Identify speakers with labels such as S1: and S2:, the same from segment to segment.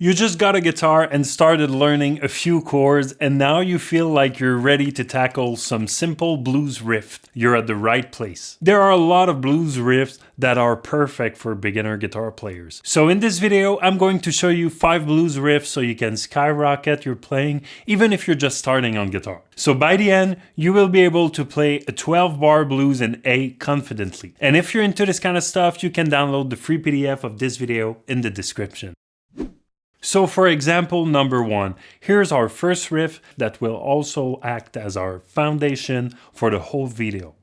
S1: You just got a guitar and started learning a few chords, and now you feel like you're ready to tackle some simple blues riff. You're at the right place. There are a lot of blues riffs that are perfect for beginner guitar players. So in this video, I'm going to show you 5 blues riffs so you can skyrocket your playing, even if you're just starting on guitar. So by the end, you will be able to play a 12-bar blues in A confidently. And if you're into this kind of stuff, you can download the free PDF of this video in the description. So for example number 1, here's our first riff that will also act as our foundation for the whole video.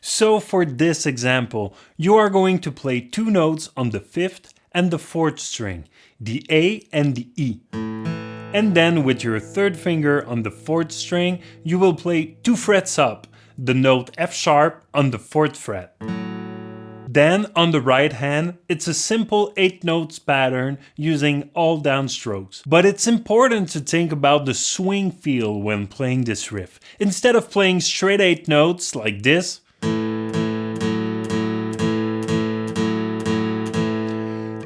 S1: So for this example, you are going to play 2 notes on the 5th and the 4th string, the A and the E. And then with your 3rd finger on the 4th string, you will play 2 frets up, the note F sharp on the 4th fret. Then on the right hand, it's a simple 8 notes pattern using all downstrokes. But it's important to think about the swing feel when playing this riff. Instead of playing straight 8 notes like this,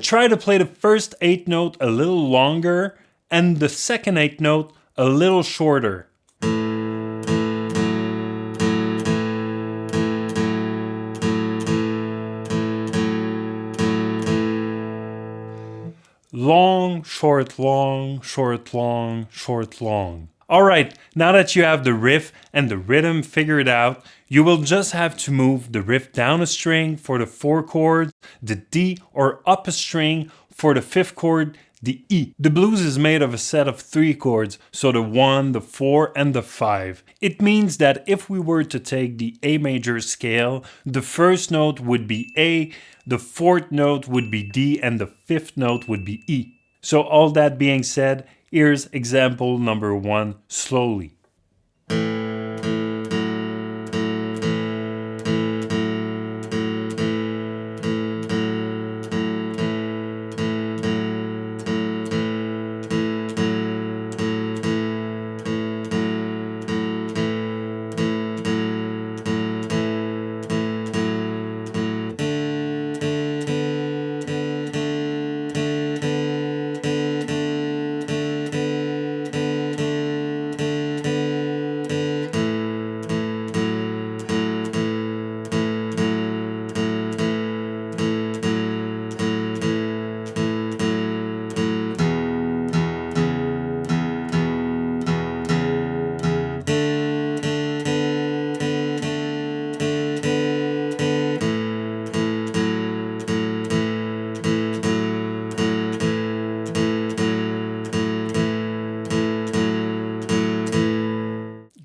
S1: try to play the first 8 note a little longer and the second 8 note a little shorter. Long, short, long, short, long, short, long. Alright, now that you have the riff and the rhythm figured out, you will just have to move the riff down a string for the 4 chord, the D, or up a string for the 5th chord, the E. The blues is made of a set of 3 chords, so the 1, the 4, and the 5. It means that if we were to take the A major scale, the first note would be A, the 4th note would be D, and the 5th note would be E. So all that being said, here's example number 1 slowly.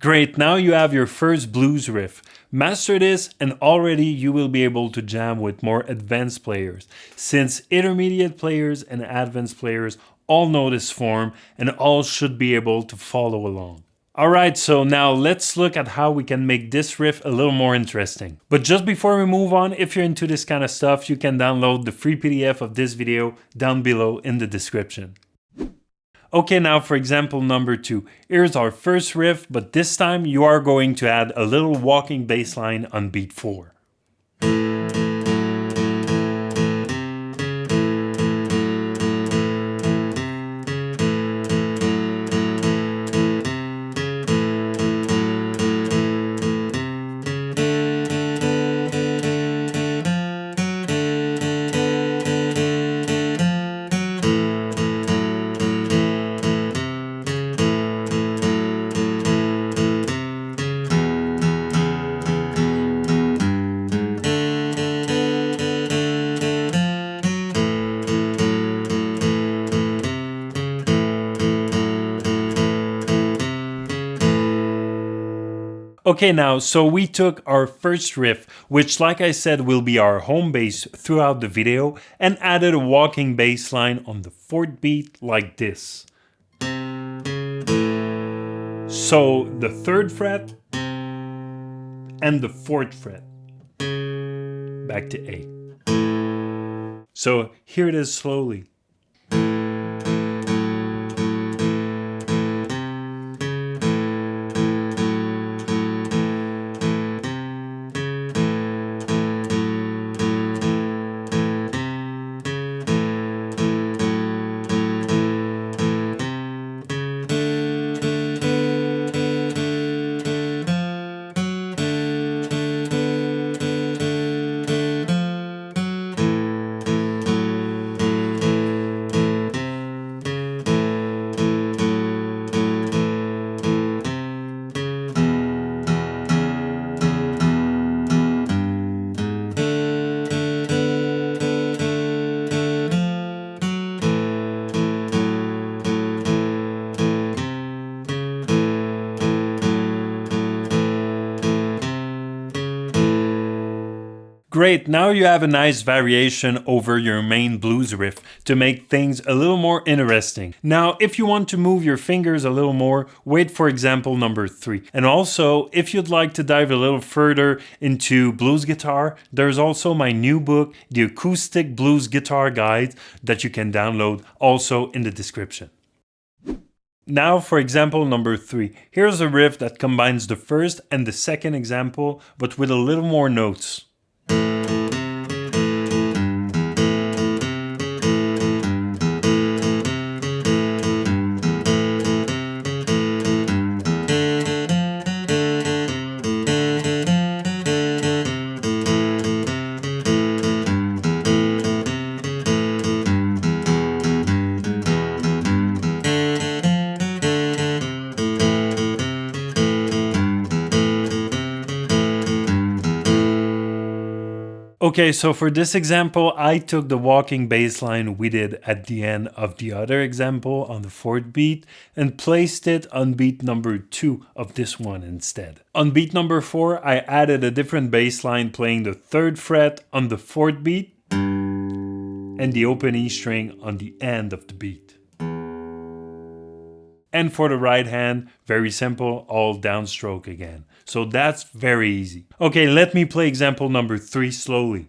S1: Great, now you have your first blues riff. Master this and already you will be able to jam with more advanced players, since intermediate players and advanced players all know this form and all should be able to follow along. Alright, so now let's look at how we can make this riff a little more interesting. But just before we move on, if you're into this kind of stuff, you can download the free PDF of this video down below in the description. Okay, now for example number 2. Here's our first riff, but this time you are going to add a little walking bass line on beat 4. Okay, now, so we took our first riff, which like I said will be our home bass throughout the video, and added a walking bass line on the fourth beat like this. So the third fret and the fourth fret. Back to A. So here it is slowly. Great, now you have a nice variation over your main blues riff to make things a little more interesting. Now, if you want to move your fingers a little more, wait for example number 3. And also, if you'd like to dive a little further into blues guitar, there's also my new book, the Acoustic Blues Guitar Guide, that you can download also in the description. Now for example number 3. Here's a riff that combines the first and the second example, but with a little more notes. Okay, so for this example, I took the walking bass line we did at the end of the other example on the fourth beat and placed it on beat number 2 of this one instead. On beat number 4, I added a different bass line playing the 3rd fret on the 4th beat and the open E string on the end of the beat. And for the right hand, very simple, all downstroke again. So that's very easy. Okay, let me play example number 3 slowly.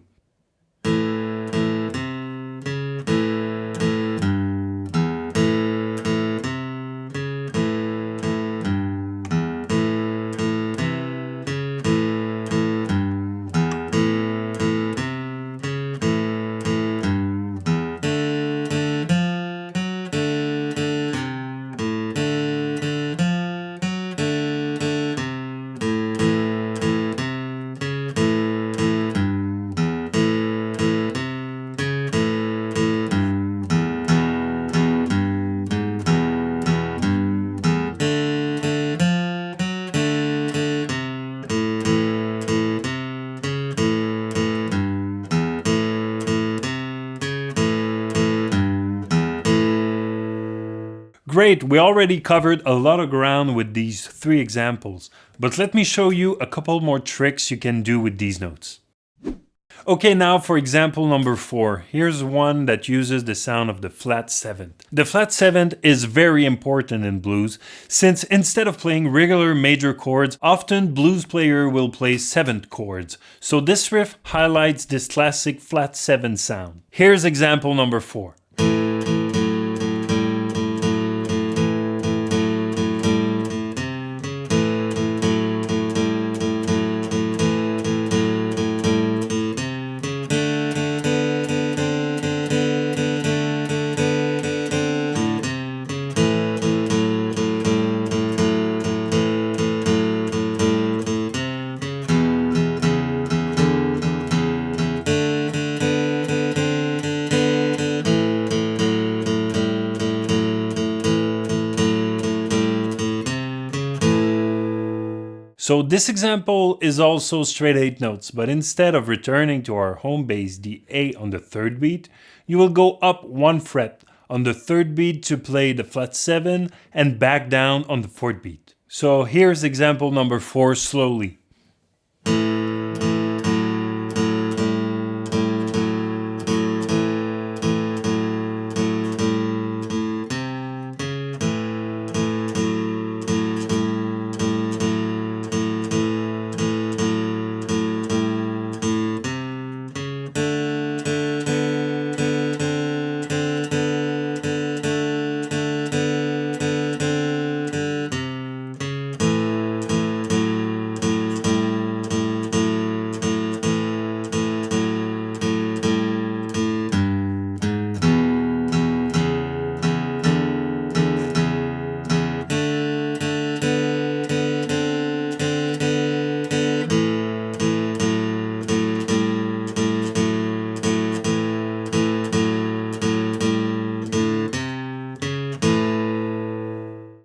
S1: Great, we already covered a lot of ground with these 3 examples, but let me show you a couple more tricks you can do with these notes. Okay, now for example number 4, here's one that uses the sound of the flat 7th. The flat 7th is very important in blues, since instead of playing regular major chords, often blues player will play 7th chords. So this riff highlights this classic flat 7 sound. Here's example number 4. So this example is also straight 8 notes, but instead of returning to our home bass, the A on the 3rd beat, you will go up 1 fret on the 3rd beat to play the flat 7 and back down on the 4th beat. So here's example number 4 slowly.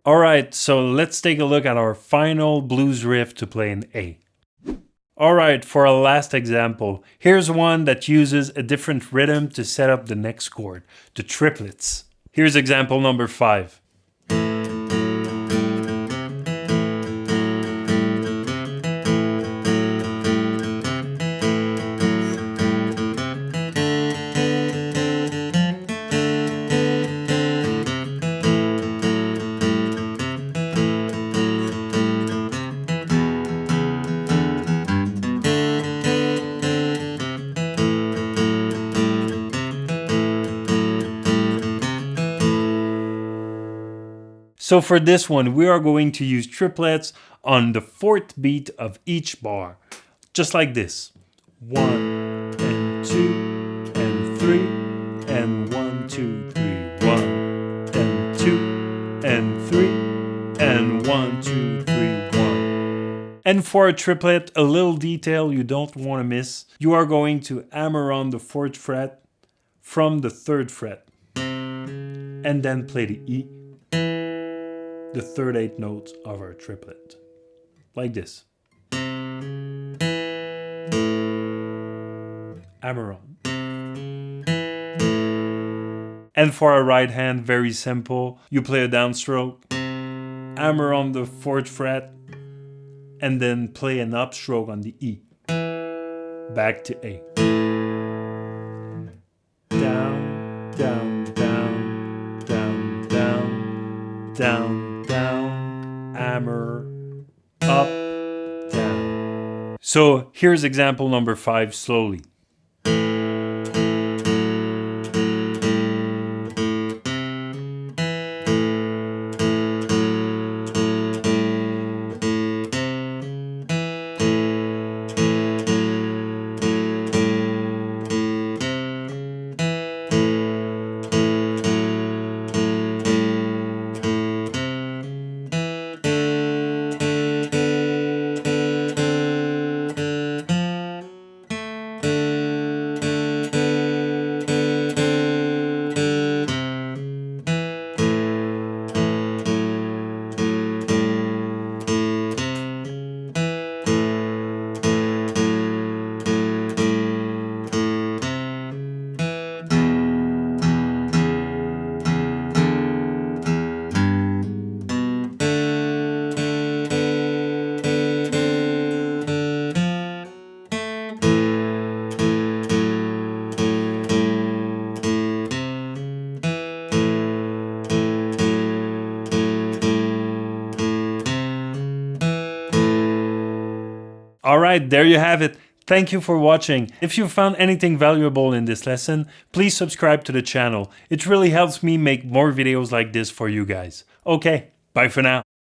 S1: Alright, so let's take a look at our final blues riff to play in A. Alright, for our last example, here's one that uses a different rhythm to set up the next chord, the triplets. Here's example number 5. So for this one, we are going to use triplets on the 4th beat of each bar, just like this. 1 and 2 and 3 and 1, 2, 3, 1 and 2 and 3 and 1, 2, 3, 1. And for a triplet, a little detail you don't want to miss. You are going to hammer on the 4th fret from the 3rd fret and then play the E, the 3rd 8th note of our triplet, like this. Hammer on. And for our right hand, very simple. You play a downstroke, hammer on the 4th fret, and then play an upstroke on the E. Back to A. Down, down, down, down, down, down, down, hammer, up, down. So here's example number 5 slowly. Alright, there you have it. Thank you for watching. If you found anything valuable in this lesson, please subscribe to the channel. It really helps me make more videos like this for you guys. Okay, bye for now.